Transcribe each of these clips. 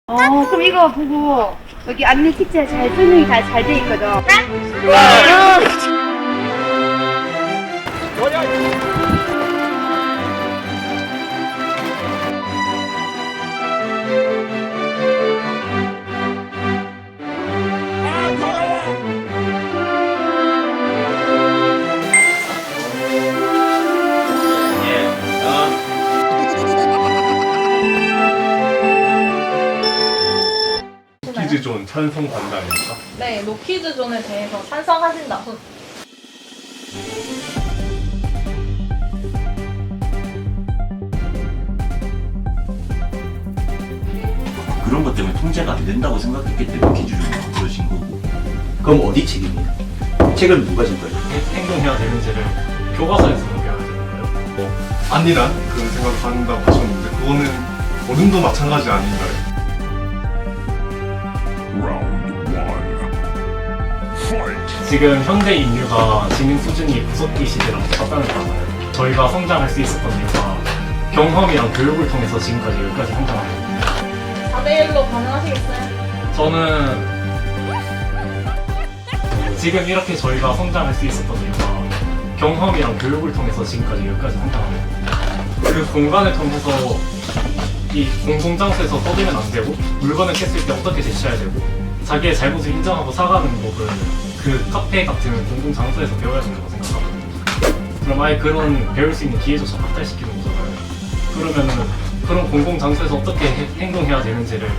그럼 이거 보고 여기 안내 키트에 잘 설명이 다 잘 돼 있거든. 노키즈존 찬성 반대입니까? 네, 노키즈존에 대해서 찬성하신다고. 그런 것 때문에 통제가 안 된다고 생각했기 때문에 기준이 만들어진 거고. 그럼 어디 책임이에요? 책임은 누가 질 거예요? 행동해야 되는지를 교과서에서는 배워야 되는 거예요? 아니란 그런 생각을 한다고 하셨는데 그거는 어른도 마찬가지 아닌가요? 지금 현대 인류가 지능 수준이 구석기 시대랑 똑같다는 거잖아요. 저희가 성장할 수 있었던 이유가 경험이랑 교육을 통해서 지금까지 여기까지 성장한 거거든요. 4대1로 가능하시겠어요? 저는 지금 이렇게 저희가 성장할 수 있었던 이유가 경험이랑 교육을 통해서 지금까지 여기까지 성장한 거거든요. 그 공간을 통해서 이 공공장소에서 떠들면 안 되고 물건을 깼을 때 어떻게 대처해야 되고 자기의 잘못을 인정하고 사과하는 법을 그 카페 같은 공공장소에서 배워야 된다고 생각하거든요. 그럼 아예 그런 배울 수 있는 기회조차 박탈시키는 거잖아요. 그러면은 그런 공공장소에서 어떻게 행동해야 되는지를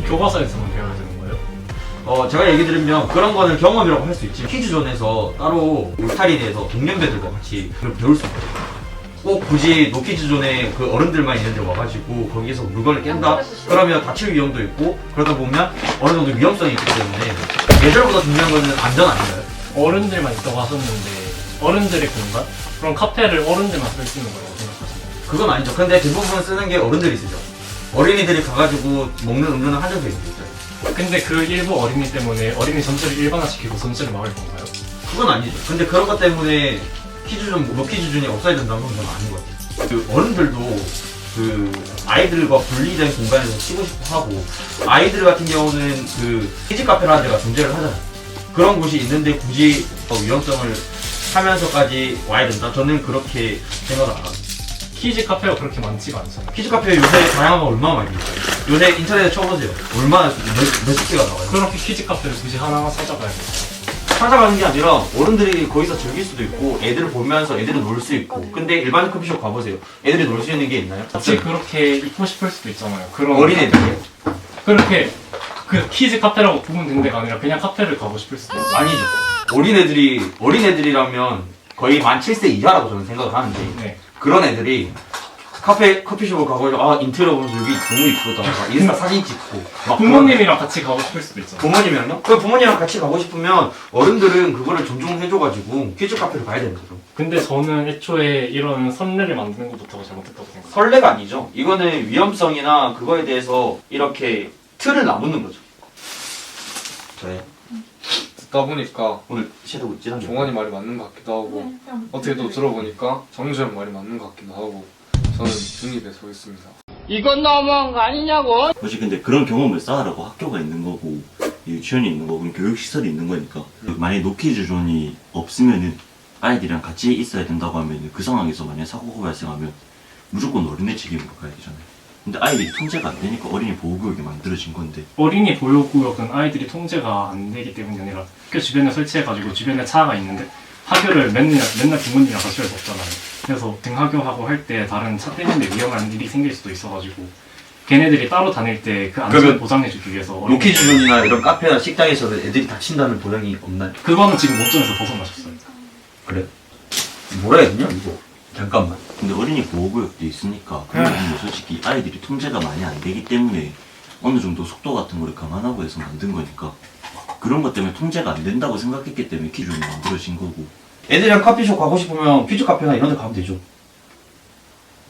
교과서에서만 배워야 되는 거예요? 제가 얘기 드리면 그런 거는 경험이라고 할 수 있지. 퀴즈존에서 따로 울타리에 대해서 동년배들과 같이 그걸 배울 수 있거든요. 꼭 굳이 노키즈존에 그 어른들만 있는 데 와가지고 거기서 물건을 깬다? 그러면 다칠 위험도 있고 그러다 보면 어느 정도 위험성이 있기 때문에 예절보다 중요한 거는 안전 아닌가요? 어른들만 있다고 하셨는데 어른들의 공간? 그럼 카페를 어른들만 쓸 수 있는 거라고 생각하시나요? 그건 아니죠. 근데 대부분 쓰는 게 어른들이 쓰죠. 어린이들이 가가지고 먹는 음료는 한정돼 있는 거죠. 근데 그 일부 어린이 때문에 어린이 전체를 일반화시키고 전체를 막을 건가요? 그건 아니죠. 근데 그런 것 때문에 노키즈존이 없어야 된다는 건 저는 아닌 것 같아요. 그 어른들도 그 아이들과 분리된 공간에서 쉬고 싶어 하고 아이들 같은 경우는 그 키즈 카페라는 데가 존재를 하잖아요. 그런 곳이 있는데 굳이 위험성을 하면서까지 와야 된다? 저는 그렇게 생각을 안 합니다. 키즈 카페가 그렇게 많지가 않잖아요. 키즈 카페 요새 다양한 거 얼마나 많이 있어요. 요새 인터넷에 쳐보세요. 얼마나 몇십 개가 나와요. 그렇게 키즈 카페를 굳이 하나하나 찾아가야겠어요. 찾아가는 게 아니라 어른들이 거기서 즐길 수도 있고 애들을 보면서 애들은 놀 수 있고 근데 일반 커피숍 가보세요. 애들이 놀 수 있는 게 있나요? 같이 그렇게 있고 싶을 수도 있잖아요. 그런 어린애들이요? 그렇게 그 키즈 카페라고 부르는 데가 아니라 그냥 카페를 가고 싶을 수도 있어요. 아니죠. 어린애들이라면 거의 만 7세 이하라고 저는 생각을 하는데 네. 그런 애들이 커피숍을 가고 인테리어 보면서 여기 너무 이쁘다 막 인스타 사진 찍고 막 부모님이랑 같이 가고 싶을 수도 있잖아요. 부모님이랑요? 그 부모님이랑 같이 가고 싶으면 어른들은 그거를 존중해줘가지고 키즈 카페를 가야 되는 거죠. 근데 저는 애초에 이런 선례를 만드는 것부터가 잘못됐다고 생각해요. 설레가 아니죠. 이거는 위험성이나 그거에 대해서 이렇게 틀을 나누는 거죠. 저요? 듣다 보니까 오늘 섀도우 진한 게 종환이 말이 맞는 것 같기도 하고 어떻게 또 들어보니까 정주 형 말이 맞는 것 같기도 하고 저는 중립에 서겠습니다. 이건 너무한 거 아니냐고? 사실 근데 그런 경험을 쌓으라고 학교가 있는 거고 유치원이 있는 거고 교육시설이 있는 거니까 만약에 노키즈존이 없으면은 아이들이랑 같이 있어야 된다고 하면 그 상황에서 만약에 사고가 발생하면 무조건 어린애 책임으로 가야 되잖아요. 근데 아이들이 통제가 안 되니까 어린이 보호구역이 만들어진 건데 어린이 보호구역은 아이들이 통제가 안 되기 때문이 아니라 학교 주변에 설치해가지고 주변에 차가 있는데 학교를 맨날 부모님이랑 같이 할 수 없잖아요. 그래서 등하교하고 할 때 다른 차 때문에 위험한 일이 생길 수도 있어가지고 걔네들이 따로 다닐 때 그 안전을 그러면 보장해주기 위해서 노키즈존이나 이런 카페나 식당에서 애들이 다친다는 보장이 없나요? 그거는 지금 원점에서 벗어나셨어요. 그래? 뭐라 해야 되냐 이거? 잠깐만. 근데 어린이 보호구역도 있으니까 그런 부분은 솔직히 아이들이 통제가 많이 안 되기 때문에 어느 정도 속도 같은 거를 감안하고 해서 만든 거니까 그런 것 때문에 통제가 안 된다고 생각했기 때문에 기준이 만들어진 거고 애들이랑 커피숍 가고 싶으면 퀴즈 카페나 이런 데 가면 되죠.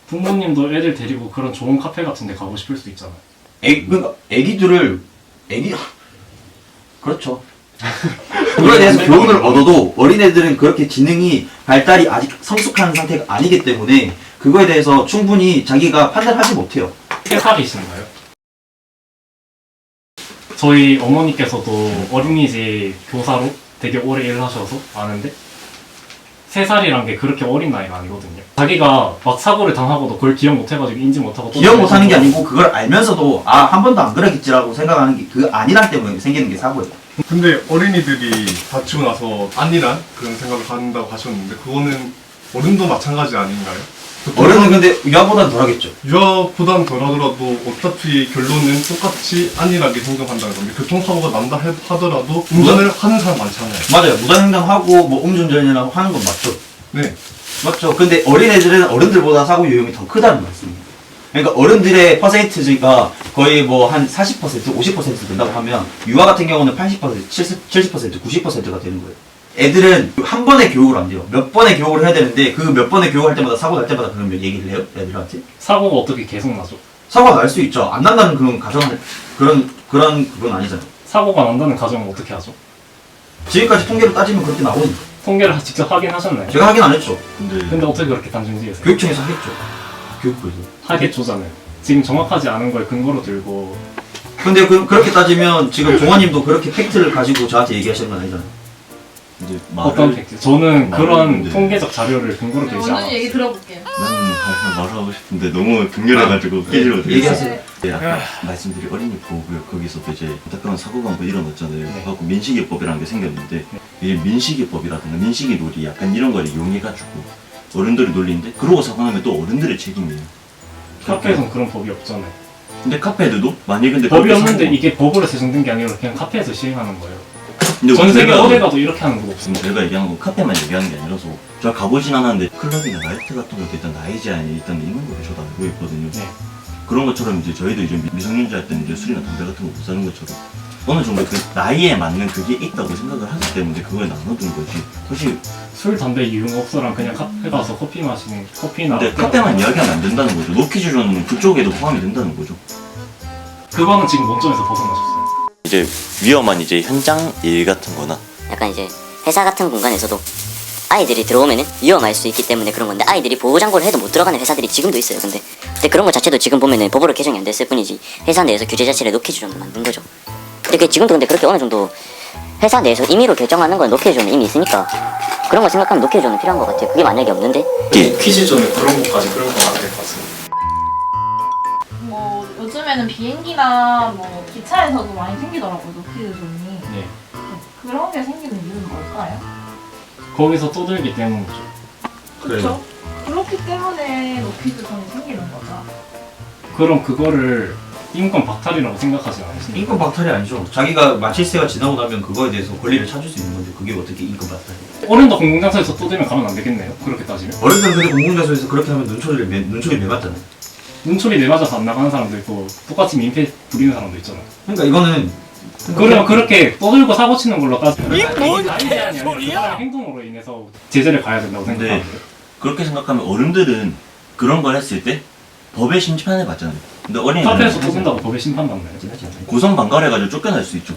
부모님도 애들 데리고 그런 좋은 카페 같은 데 가고 싶을 수도 있잖아요. 그러니까 그렇죠. 그거에 대해서 교훈을 얻어도 어린애들은 그렇게 지능이 발달이 아직 성숙한 상태가 아니기 때문에 그거에 대해서 충분히 자기가 판단하지 못해요. 해설이신가요? 저희 어머니께서도 어린이집 교사로 되게 오래 일을 하셔서 아는데 3살이란 게 그렇게 어린 나이가 아니거든요. 자기가 막 사고를 당하고도 그걸 기억 못해가지고 인지 못하고 또 기억 못하는 게 아니고 그걸 알면서도 아 한 번도 안 그러겠지라고 생각하는 게 그 안일함 때문에 생기는 게 사고예요. 근데 어린이들이 다치고 나서 안일한 그런 생각을 갖는다고 하셨는데 그거는 어른도 마찬가지 아닌가요? 어른은 근데 유아보다는 덜하겠죠. 유아보단 덜하더라도 어차피 결론은 똑같이 안일하게 행동한다는 건데 교통사고가 난다 하더라도 운전을 하는 사람 많잖아요. 맞아요. 무단횡단하고 뭐 음주운전이라고 하는 건 맞죠. 네. 맞죠. 근데 어린애들은 어른들보다 사고 유형이 더 크다는 말씀이에요. 그러니까 어른들의 퍼센트가 거의 뭐 한 40%, 50% 된다고 하면 유아 같은 경우는 80%, 70%, 90%가 되는 거예요. 애들은 한 번의 교육을 안 돼요. 몇 번의 교육을 해야 되는데 그 몇 번의 교육을 할 때마다 사고 날 때마다 그러면 얘기를 해요? 애들한테? 사고가 어떻게 계속 나죠? 사고가 날 수 있죠. 안 난다는 그런 그건 아니잖아요. 사고가 난다는 가정은 어떻게 하죠? 지금까지 통계로 따지면 그렇게 나오니까. 통계를 직접 확인하셨나요? 제가 확인 안 했죠. 근데 어떻게 그렇게 단정 지으세요? 교육청에서 하겠죠. 교육부에서. 하겠죠잖아요. 지금 정확하지 않은 걸 근거로 들고 근데 그렇게 따지면 지금 종아님도 그렇게 팩트를 가지고 저한테 얘기하시는 건 아니잖아요. 이제 어떤 팩트? 저는 말을 그런 했는데. 통계적 자료를 근거로 들지 오늘 않아요. 얘기 들어볼게요. 나는 말하고 싶은데 너무 격렬해가지고 끼지로 들었어요. 얘기하세요. 네, 아까 말씀드린 어린이 보호구역 거기서도 이제 안타까운 사고가 한번 일어났잖아요. 네. 그래갖고 민식이법이라는 게 생겼는데 이게 민식이법이라든가 민식이 놀이 약간 이런 걸 이용해가지고 어른들이 놀리는데 그러고 사고 나면 또 어른들의 책임이에요. 카페에서는 그런 법이 없잖아요. 근데 카페들도 만약에 근데 법이 그렇게 없는데 사고- 이게 법으로 제정된 게 아니라 그냥 카페에서 시행하는 거예요. 근데 전 세계 제가- 어디 가도 이렇게 하는 거 없습니다. 지금 제가 얘기한 건 카페만 얘기하는 게 아니라서 제가 가보진 않았는데 클럽이나 나이트 같은 것도 일단 나이 제한이 일단 있는 걸로 저도 알고 있거든요. 네. 그런 것처럼 이제 저희도 이제 미성년자 할 때는 이제 술이나 담배 같은 거 못 사는 것처럼 어느 정도 그 나이에 맞는 그게 있다고 생각을 하기 때문에 그거에 나눠둔 거지. 사실 술, 담배 유흥업소랑 그냥 카페 가서 커피 마시는 커피나 근데 카페만 이야기하면 안 된다는 거죠. 노키즈존은 그쪽에도 포함이 된다는 거죠. 그거는 지금 원점에서 벗어나셨어요. 이제 위험한 이제 현장 일 같은 거나 약간 이제 회사 같은 공간에서도 아이들이 들어오면은 위험할 수 있기 때문에 그런 건데 아이들이 보호장구를 해도 못 들어가는 회사들이 지금도 있어요. 근데 그런 것 자체도 지금 보면은 법으로 개정이 안 됐을 뿐이지 회사 내에서 규제 자체를 노키즈존으로 만든 거죠. 근데 그게 지금도 근데 그렇게 어느 정도 회사 내에서 임의로 결정하는 건 노키즈존은 이미 있으니까 그런 거 생각하면 노키즈존은 필요한 것 같아요. 그게 만약에 없는데 퀴즈 전에 그런 것까지 끌고 가야 될 것 같습니다. 뭐 요즘에는 비행기나 뭐 기차에서도 많이 생기더라고요. 노키즈존이. 네. 그런 게 생기는 이유는 뭘까요? 거기서 떠들기 때문이죠. 그렇죠. 그렇기 때문에 노키즈존이 생기는 거죠. 그럼 그거를 인권 박탈이라고 생각하지 않으십니까? 인권 박탈이 아니죠. 자기가 마취세가 지나고 나면 그거에 대해서 권리를 찾을 수 있는 건데 그게 어떻게 인권 박탈이에요? 어른도 공공장소에서 떠들면 가면 안 되겠네요. 그렇게 따지면. 어른들은 근데 공공장소에서 그렇게 하면 눈초리 매맞잖아요. 눈초리 내맞아서 안 나가는 사람도 있고 똑같이 민폐 부리는 사람도 있잖아요. 그러니까 이거는 그러면 그렇게 떠들고 사고 치는 걸로 따지면 나이 제한이 아니라 그 사람의 행동으로 인해서 제재를 가야 된다고 근데 생각하는데 그렇게 생각하면 어른들은 그런 걸 했을 때 법의 심판을 받잖아요. 근데 카페에서 어린이들은 떠든다고 법에 심판받나요? 고성 방관해가지고 쫓겨날 수 있죠.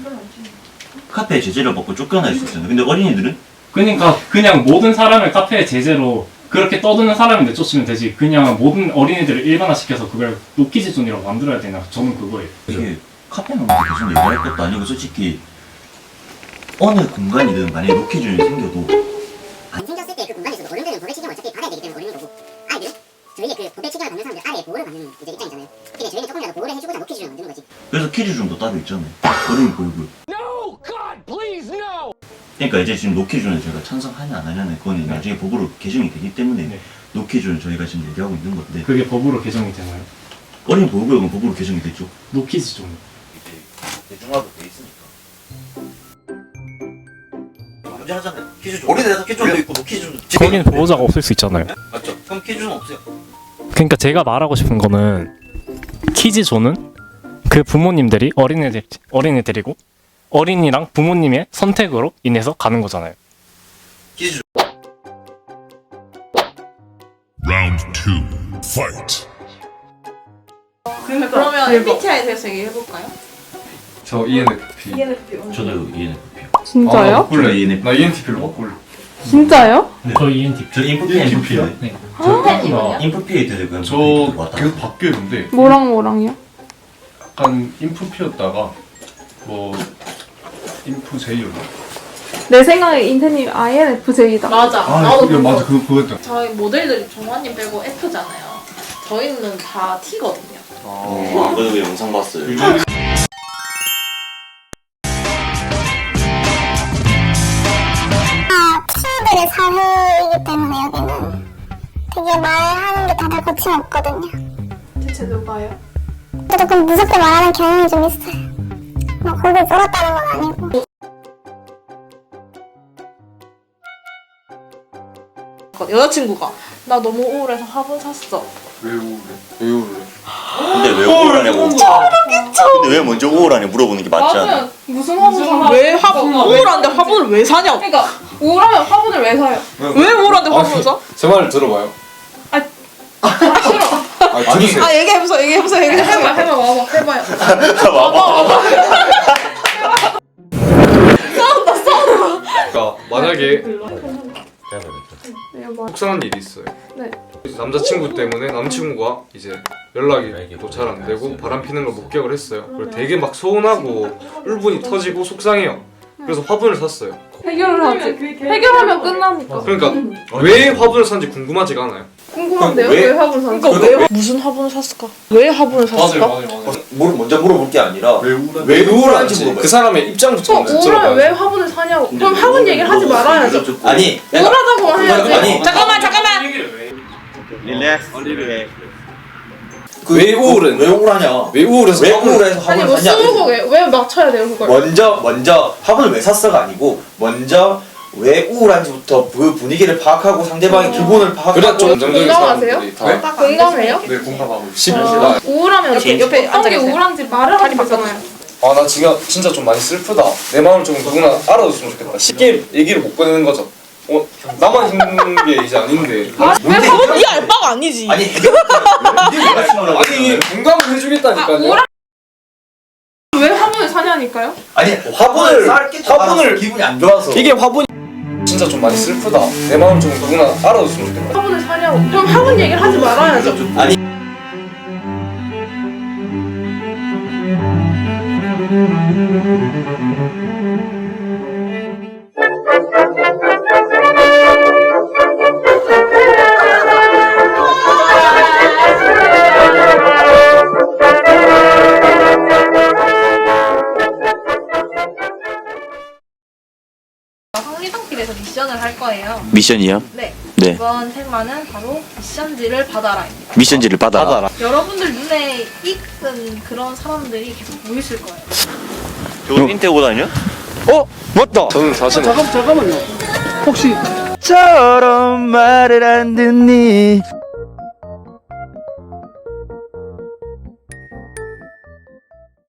카페에 제재를 받고 쫓겨날 수 있잖아요. 근데 어린이들은 그러니까 그냥 모든 사람을 카페의 제재로 그렇게 떠드는 사람인데 쫓으면 되지 그냥 모든 어린이들을 일반화시켜서 그걸 노키즈존이라고 만들어야 되나 저는 그거예요. 이게 카페만 계속 얘기할 것도 아니고 솔직히 어느 공간이든 만약에 노키존이 생겨도 생겼을 때 그 공간에서도 어른들은 법의 책임을 어차피 받아야 되기 때문에 어른인 거고 아이들은 저희의 그 법의 책임을 받는 사람들 아래에 보호를 받는 이제 입장이잖아요. 근데 저희는 조금이라도 보호를 해주고자 노키즈존을 만드는 거지. 그래서 키즈존도 따로 있잖아요. 어린이 보육을. No, God, please, no! 그러니까 이제 지금 노키존을 저희가 찬성하냐 안 하냐는 그건 나중에 법으로 개정이 되기 때문에 네. 노키존을 저희가 지금 얘기하고 있는 건데 그게 법으로 개정이 되나요? 어린이 보육은 법으로 개정이 됐죠. 노키즈존. 대중화도 돼 있으니까. 문제하잖아요. 키즈존. 어린애가 키즈존도 있고 노키존도. 거기는 보호자가 없을 수 있잖아요. 맞죠? 그럼 키즈존 없어요. 그러니까 제가 말하고 싶은 거는 키즈존은 그 부모님들이 어린애들이고 어린이랑 부모님의 선택으로 인해서 가는 거잖아요. 키즈존. Round 2. Fight. 그러면 MBTI에 대해서 얘기해볼까요? 저 ENFP. 저도 ENFP요. 진짜요? 원래 ENFP. 나 ENTP로 바꿀래. 진짜요? 저 ENTP. 저 인프피예요. 네. ENTP는요? 인프피에이트를 그냥 저 왔다. 계속 바뀌었는데 뭐랑요? 약간 인프피였다가 뭐 인프제이였나? 내 생각에 인테님 INFJ다. 맞아. 아, 나도 이거 맞아. 그거였다. 저희 모델들이 종환님 빼고 F잖아요. 저희는 다 T거든요. 안 그래도 영상 봤어요. 친구들의 사회이기 때문에 여기는 되게 말하는 게 다들 거침없거든요. 대체 누가요? 조금 무섭게 말하는 경향이 좀 있어요. 막 골을 쫄았다는 건 아니고. 여자친구가 나 너무 우울해서 화분 샀어. 왜 우울해? 왜 우울해? 근데 왜 우울하냐고. 근데 왜 먼저 우울하냐 물어보는 게 맞지 않아? 무슨 화분 사? 왜 화분 우울한데 화분을 왜 사냐고. 그러니까 우울하면 화분을 왜 사요? 왜 우울한데 화분을 사? 제 말을 들어봐요. 싫어. 들으세요. 얘기해보세요. 해봐 와봐 해봐요. 그러니까 만약에 네, 속상한 일이 있어요. 네. 남자친구 때문에 남친구가 이제 연락이 또 잘 안 되고 바람 피는 걸 목격을 했어요. 그리고 되게 막 서운하고 울분이 터지고 속상해요. 그래서 화분을 샀어요. 해결을 하지. 해결하면 끝나니까. 그러니까 왜 화분을 샀는지 궁금하지가 않아요. 궁금한데요? 왜 화분 샀어? 그러니까 왜 무슨 화분을 샀을까? 왜 화분을 샀을까? 먼저 물어볼 게 아니라 왜 우울한지 그 사람의 입장부터 먼저 우울하면 들어봐야죠. 왜 화분을 사냐고. 그럼 화분 얘기를 하지 말아야죠. 아니 우울하다고 해야지. 아니 잠깐만. 릴렉스. 왜 우울은? 왜 우울하냐? 왜 우울해서 왜 화분을 우울해서 아니 화분을 뭐 샀냐? 스무고개 왜 맞춰야 돼요 그걸? 먼저 화분을 왜 샀어가 아니고 먼저 왜 우울한지부터 그 분위기를 파악하고 상대방의 기분을 파악하고 그래야 좀 긍정적인 공감하세요? 사람들이 다 공감해요? 네, 공감하고 있어요. 우울하면 옆에 어떤 게 앉아 우울한지 말을 하면 되잖아요. 아, 나 지금 진짜 좀 많이 슬프다. 내 마음을 좀 누구나 알아줬으면 좋겠다. 쉽게 얘기를 못 꺼내는 거죠. 나만 힘든 게 이제 아닌데. 왜 화분 네 알바가 아니지. 아니 아니, 공감을 해주겠다니까요. 왜 화분을 사냐니까요? 아니 화분을 기분이 안 좋아서 이게 화분이 진짜 좀 많이 슬프다. 내 마음을 좀 누구나 알아줬으면 좋겠다. 화분을 사냐고. 그럼 화분 얘기를 하지 말아야죠. 아니 황리단길에서 미션을 할 거예요. 미션이요? 네. 네. 이번 테마는 바로 미션지를 받아라입니다. 미션지를 받아라. 여러분들 눈에 익은 그런 사람들이 계속 보이실 거예요. 저거 인테고 다녀? 맞다. 저는 사실 잠깐만요. 혹시 저런 말을 안 듣니?